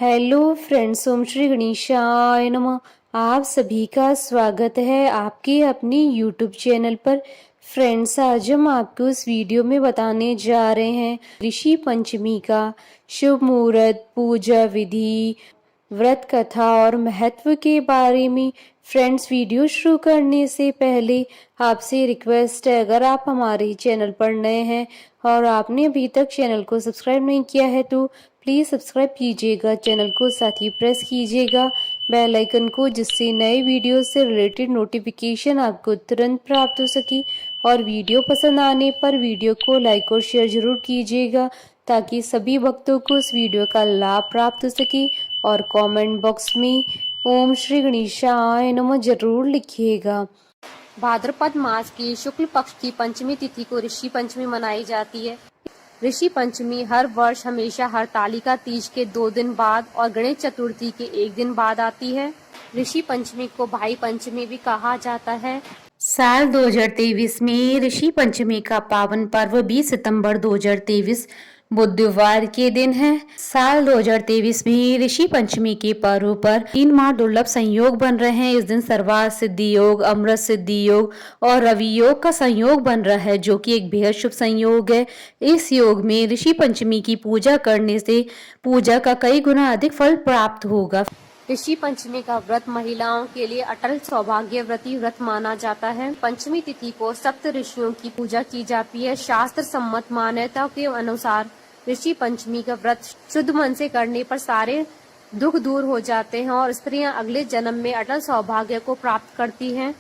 Hello friends, ओम श्री गणेशाय नमः। आप सभी का स्वागत है आपके अपने यूट्यूब चैनल पर। फ्रेंड्स, आज हम आपको इस वीडियो में बताने जा रहे हैं ऋषि पंचमी का शुभ मुहूर्त, पूजा विधि, व्रत कथा और महत्व के बारे में। फ्रेंड्स, वीडियो शुरू करने से पहले आपसे रिक्वेस्ट है, अगर आप हमारे चैनल पर नए हैं और आपने अभी तक चैनल को सब्सक्राइब नहीं किया है तो प्लीज़ सब्सक्राइब कीजिएगा चैनल को, साथ ही प्रेस कीजिएगा बेल आइकन को, जिससे नए वीडियो से रिलेटेड नोटिफिकेशन आपको तुरंत प्राप्त हो सके। और वीडियो पसंद आने पर वीडियो को लाइक और शेयर जरूर कीजिएगा ताकि सभी भक्तों को इस वीडियो का लाभ प्राप्त हो सके। और कमेंट बॉक्स में ओम श्री गणेशाय नमः जरूर लिखिएगा। भाद्रपद मास की शुक्ल पक्ष की पंचमी तिथि को ऋषि पंचमी मनाई जाती है। ऋषि पंचमी हर वर्ष हमेशा हरतालिका तीज के 2 दिन बाद और गणेश चतुर्थी के 1 दिन बाद आती है। ऋषि पंचमी को भाई पंचमी भी कहा जाता है। साल 2023 में ऋषि पंचमी का पावन पर्व 20 सितंबर 2023 बुधवार के दिन है। साल 2023 में ऋषि पंचमी के पर्व पर 3 महादुर्लभ संयोग बन रहे हैं। इस दिन सर्वार्थ सिद्धि योग, अमृत सिद्धि योग और रवि योग का संयोग बन रहा है, जो कि एक बेहद शुभ संयोग है। इस योग में ऋषि पंचमी की पूजा करने से पूजा का कई गुना अधिक फल प्राप्त होगा। ऋषि पंचमी का व्रत महिलाओं के लिए अटल सौभाग्यवती व्रत माना जाता है। पंचमी तिथि को सप्त ऋषियों की पूजा की जाती है। शास्त्र सम्मत मान्यता के अनुसार ऋषि पंचमी का व्रत शुद्ध मन से करने पर सारे दुख दूर हो जाते हैं और स्त्रियां अगले जन्म में अटल सौभाग्य को प्राप्त करती हैं।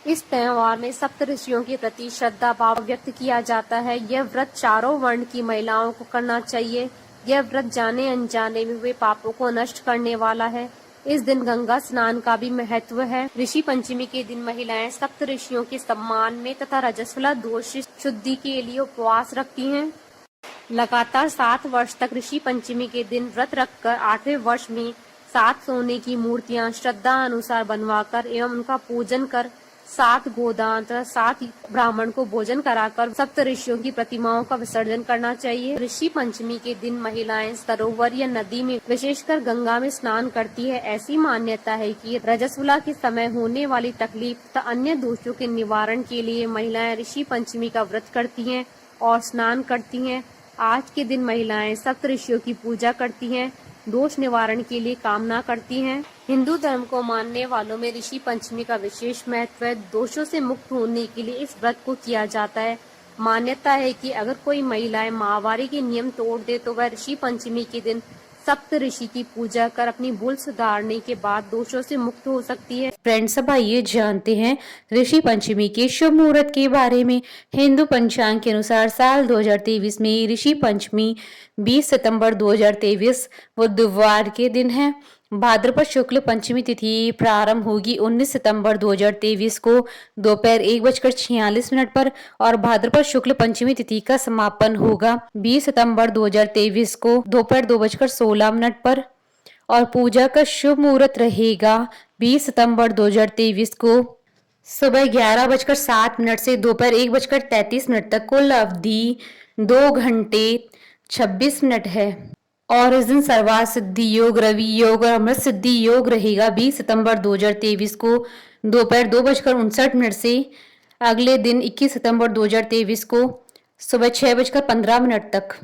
इस त्योहार में सप्त ऋषियों के प्रति श्रद्धा भाव व्यक्त किया जाता है। यह व्रत चारों वर्ण की महिलाओं को करना चाहिए। यह व्रत जाने अनजाने में हुए पापों को नष्ट करने वाला है। इस दिन गंगा स्नान का भी महत्व है। ऋषि पंचमी के दिन महिलाएं सप्त ऋषियों के सम्मान में तथा रजस्वला दोष शुद्धि के लिए उपवास रखती हैं। लगातार 7 वर्ष तक ऋषि पंचमी के दिन व्रत रखकर 8वें वर्ष में 7 सोने की मूर्तियां श्रद्धा अनुसार बनवाकर एवं उनका पूजन कर 7 गोदान तथा 7 ब्राह्मण को भोजन कराकर सप्त ऋषियों की प्रतिमाओं का विसर्जन करना चाहिए। ऋषि पंचमी के दिन महिलाएं सरोवर या नदी में, विशेषकर गंगा में स्नान करती है। ऐसी मान्यता है कि रजस्वला के समय होने वाली तकलीफ तथा अन्य दोषों के निवारण के लिए महिलाएं ऋषि पंचमी का व्रत करती हैं और स्नान करती हैं। आज के दिन महिलाएं सप्त ऋषियों की पूजा करती हैं, दोष निवारण के लिए कामना करती हैं। हिंदू धर्म को मानने वालों में ऋषि पंचमी का विशेष महत्व है। दोषों से मुक्त होने के लिए इस व्रत को किया जाता है। मान्यता है कि अगर कोई महिलाएं माहवारी के नियम तोड़ दे तो वह ऋषि पंचमी के दिन सप्त ऋषि की पूजा कर अपनी भूल सुधारने के बाद दोषों से मुक्त हो सकती है। फ्रेंड्स, अब आइए जानते हैं ऋषि पंचमी के शुभ मुहूर्त के बारे में। हिंदू पंचांग के अनुसार साल 2023 में ऋषि पंचमी 20 सितंबर 2023 बुधवार के दिन है। भाद्रपद शुक्ल पंचमी तिथि प्रारंभ होगी 19 सितंबर 2023 को दोपहर 1:46 पर और भाद्रपद शुक्ल पंचमी तिथि का समापन होगा 20 सितंबर 2023 को दोपहर 2:16 पर। और पूजा का शुभ मुहूर्त रहेगा 20 सितंबर 2023 को सुबह 11:07 से दोपहर 1:33 तक। कुल अवधि 2 घंटे 26 मिनट है। और इस दिन सर्वार्थ सिद्धि योग, रवि योग और अमृत सिद्धि योग रहेगा 20 सितंबर 2023 को दोपहर 2:59 से अगले दिन 21 सितंबर 2023 को सुबह 6:15 तक।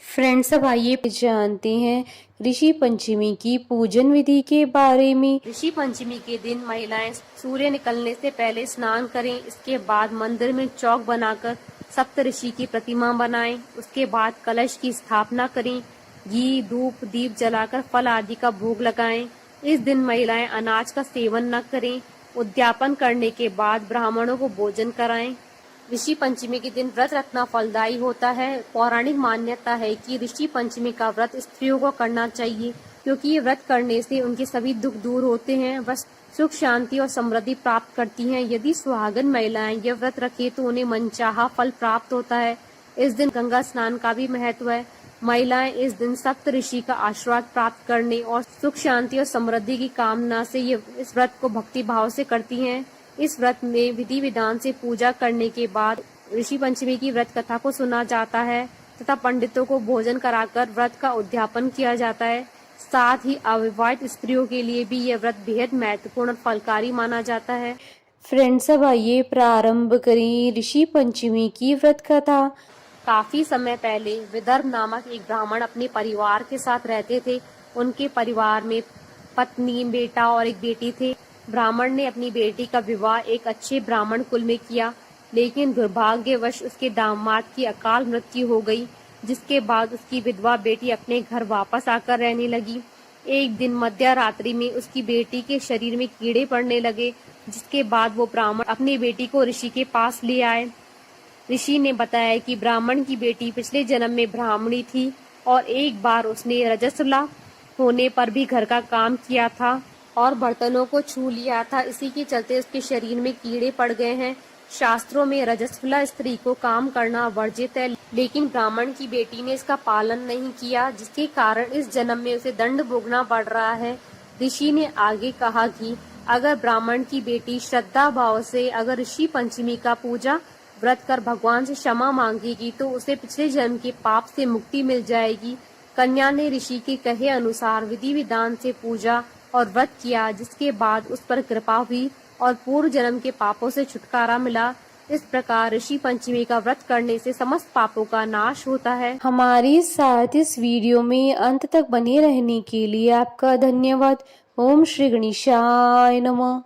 फ्रेंड्स, अब आइए जानते हैं ऋषि पंचमी की पूजन विधि के बारे में। ऋषि पंचमी के दिन महिलाएं सूर्य निकलने से पहले स्नान करें। इसके बाद मंदिर में चौक बनाकर सप्त ऋषि की प्रतिमा बनाएं। उसके बाद कलश की स्थापना करें। घी, धूप, दीप जलाकर फल आदि का भोग लगाएं। इस दिन महिलाएं अनाज का सेवन न करें। उद्यापन करने के बाद ब्राह्मणों को भोजन कराएं। ऋषि पंचमी के दिन व्रत रखना फलदायी होता है। पौराणिक मान्यता है कि ऋषि पंचमी का व्रत स्त्रियों को करना चाहिए, क्योंकि ये व्रत करने से उनके सभी दुख दूर होते हैं। वह सुख, शांति और समृद्धि प्राप्त करती हैं। यदि सुहागन महिलाएं यह व्रत रखे तो उन्हें मनचाहा फल प्राप्त होता है। इस दिन गंगा स्नान का भी महत्व है। महिलाएं इस दिन सप्त ऋषि का आशीर्वाद प्राप्त करने और सुख, शांति और समृद्धि की कामना से इस व्रत को भक्ति भाव से करती हैं। इस व्रत में विधि विधान से पूजा करने के बाद ऋषि पंचमी की व्रत कथा को सुना जाता है तथा पंडितों को भोजन कराकर व्रत का उद्यापन किया जाता है। साथ ही अविवाहित स्त्रियों के लिए भी यह व्रत बेहद महत्वपूर्ण और फलकारी माना जाता है। फ्रेंड्स, अब आइए प्रारंभ करें ऋषि पंचमी की व्रत कथा। काफी समय पहले विदर्भ नामक एक ब्राह्मण अपने परिवार के साथ रहते थे। उनके परिवार में पत्नी, बेटा और एक बेटी थे। ब्राह्मण ने अपनी बेटी का विवाह एक अच्छे ब्राह्मण कुल में किया, लेकिन दुर्भाग्यवश उसके दामाद की अकाल मृत्यु हो गई, जिसके बाद उसकी विधवा बेटी अपने घर वापस आकर रहने लगी। एक दिन मध्य रात्रि में उसकी बेटी के शरीर में कीड़े पड़ने लगे, जिसके बाद वो ब्राह्मण अपनी बेटी को ऋषि के पास ले आए। ऋषि ने बताया कि ब्राह्मण की बेटी पिछले जन्म में ब्राह्मणी थी और एक बार उसने रजस्वला होने पर भी घर का काम किया था और बर्तनों को छू लिया था। इसी के चलते उसके शरीर में कीड़े पड़ गए हैं। शास्त्रों में रजस्वला स्त्री को काम करना वर्जित है, लेकिन ब्राह्मण की बेटी ने इसका पालन नहीं किया, जिसके कारण इस जन्म में उसे दंड भोगना पड़ रहा है। ऋषि ने आगे कहा कि अगर ब्राह्मण की बेटी श्रद्धा भाव से अगर ऋषि पंचमी का पूजा व्रत कर भगवान से क्षमा मांगेगी तो उसे पिछले जन्म के पाप से मुक्ति मिल जाएगी। कन्या ने ऋषि के कहे अनुसार विधि विधान से पूजा और व्रत किया, जिसके बाद उस पर कृपा हुई और पूर्व जन्म के पापों से छुटकारा मिला। इस प्रकार ऋषि पंचमी का व्रत करने से समस्त पापों का नाश होता है। हमारे साथ इस वीडियो में अंत तक बने रहने के लिए आपका धन्यवाद। ओम श्री गणेशाय नमः।